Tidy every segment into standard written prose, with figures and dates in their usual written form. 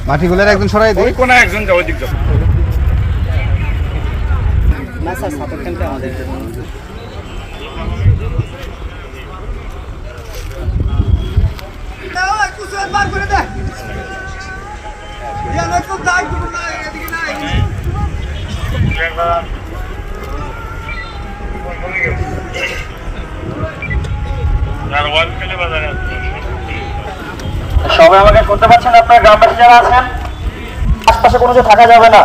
মাটিগুলোর একজন সরাই দিই, কোন একজন যাও দিক যাও না স্যার সাপোর্ট ক্যাম্পে আমাদের বার করে দে ইয়া না তো দাগ দিব না এদিকে না সবাই আমাকে শুনতে পাচ্ছেন? আপনার গ্রামবাসী যারা আছেন, আশপাশে কোনো কিছু থাকা যাবে না।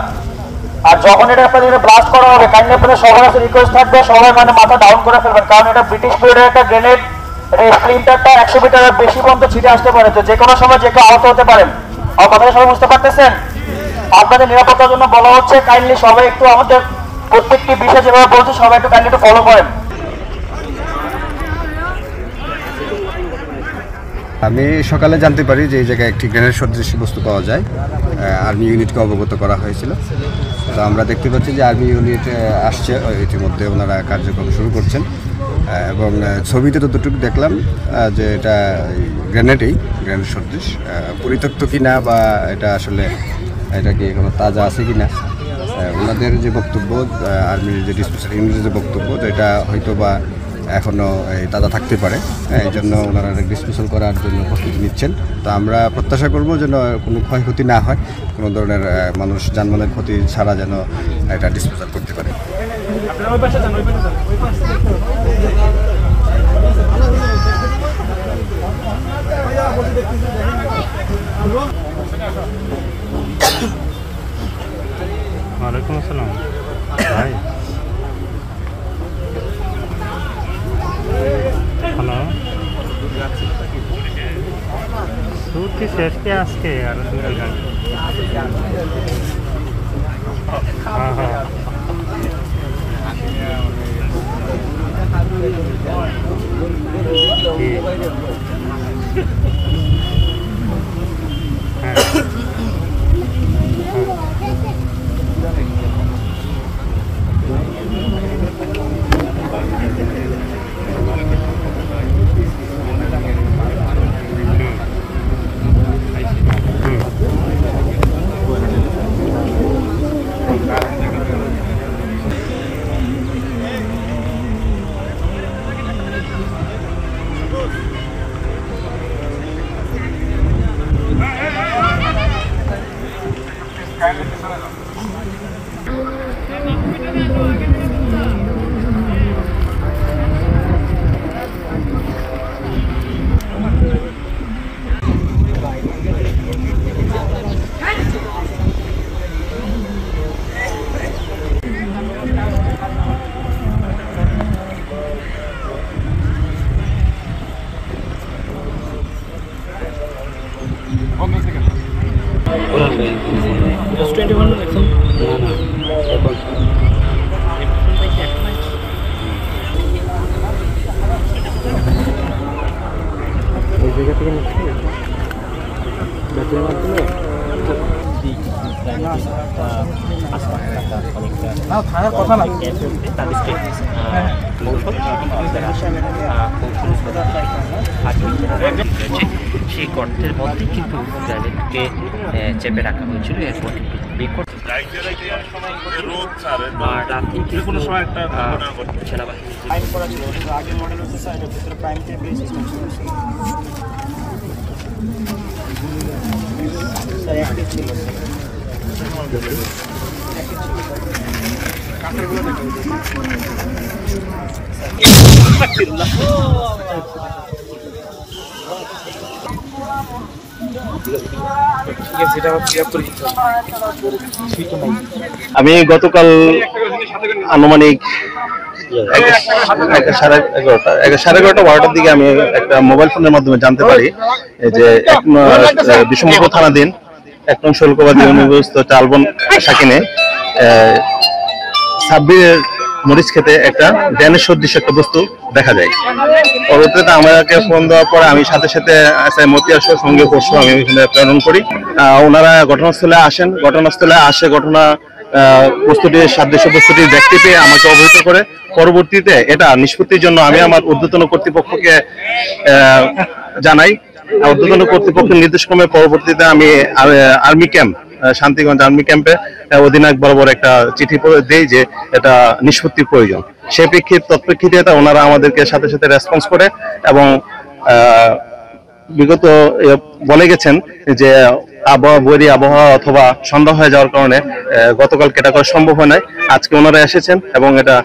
আর যখন এটা আপনাদের ব্লাস্ট করা হবে, কাইন্ডলি আপনাদের সবার কাছে রিকোয়েস্ট থাকবে সবাই মানে মাথা ডাউন করে ফেলবেন, কারণ এটা ব্রিটিশ পিরিয়ডের একটা গ্রেনেড। এটা স্প্লিন্টারটা 100 মিটারের বেশি পর্যন্ত ছিটে আসতে পারে, তো যে কোনো সময় যে কেউ আহত হতে পারেন। আমার কথাটা সবাই বুঝতে পারতেছেন? আপনাদের নিরাপত্তার জন্য বলা হচ্ছে কাইন্ডলি সবাই একটু আমাদের প্রত্যেকটি বিষয় যেভাবে বলছে সবাই একটু কাইন্ডলি একটু ফলো করেন। আমি সকালে জানতে পারি যে এই জায়গায় একটি গ্রেনেড সদৃশ বস্তু পাওয়া যায়। আর্মি ইউনিটকে অবগত করা হয়েছিল। তো আমরা দেখতে পাচ্ছি যে আর্মি ইউনিট আসছে, ইতিমধ্যে ওনারা কার্যক্রম শুরু করছেন। এবং ছবিতে যতটুকু দেখলাম যে এটা গ্রেনেড সদৃশ, পরিত্যক্ত কিনা বা এটা আসলে এটা কি কোনো তাজা আছে কিনা, ওনাদের যে বক্তব্য, আর্মির যে ডিসপোজাল ইউনিটের যে বক্তব্য, তো এটা হয়তো বা এখনও তাজা থাকতে পারে। এই জন্য ওনারা ডিসপোজাল করার জন্য প্রস্তুতি নিচ্ছেন। তো আমরা প্রত্যাশা করব যেন কোনো ক্ষয়ক্ষতি না হয়, কোনো ধরনের মানুষ জানমালের ক্ষতি ছাড়া যেন এটা ডিসপোজাল করতে পারে। ওয়ালাইকুম আসসালাম ভাই। হ্যালো, ছুটি শেষ কি আজকে আর 2 ঘন্টা? হ্যাঁ হ্যাঁ থাকার কথা না, সেই গর্তের মধ্যে কিন্তু গ্রেনেডকে চেপে রাখা হয়েছিল। এরপর আমি গতকাল আনুমানিক 11:30-12টার দিকে আমি একটা মোবাইল ফোনের মাধ্যমে জানতে পারি যে বিষ্ণুপুর থানাধীন 1 নং শুল্কবাদী অনুব্যবস্থ চালবন শাকিনে সাব্বিরের মরিচ খেতে একটা গ্রেনেড সদৃশ একটা বস্তু দেখা যায়। পরবর্তীতে আমাকে ফোন দেওয়ার পরে আমি সাথে সাথে মতিয়ার সঙ্গে পরশু আমি ওইখানে প্রেরণ করি। ওনারা ঘটনাস্থলে আসেন, ঘটনা বস্তুটির সাদৃশ্য বস্তুটি দেখতে পেয়ে আমাকে অবহিত করে পরবর্তীতে এটা নিষ্পত্তির জন্য আমি আমার ঊর্ধ্বতন কর্তৃপক্ষকে জানাই। ঊর্ধ্বতন কর্তৃপক্ষের নির্দেশক্রমে পরবর্তীতে আমি আর্মি ক্যাম্প, শান্তিগঞ্জ আর্মি ক্যাম্পে অধিনায়ক বরাবর একটা চিঠি দেই যে এটা নিষ্পত্তির প্রয়োজন। সেই তৎপ্রেক্ষিতে ওনারা আমাদেরকে সাথে সাথে রেসপন্স করে এবং বিগত বলে গেছেন যে বৈরী আবহাওয়া অথবা সন্ধ্যা হয়ে যাওয়ার কারণে গতকাল এটা করা সম্ভব হয় নাই। আজকে ওনারা এসেছেন এবং এটা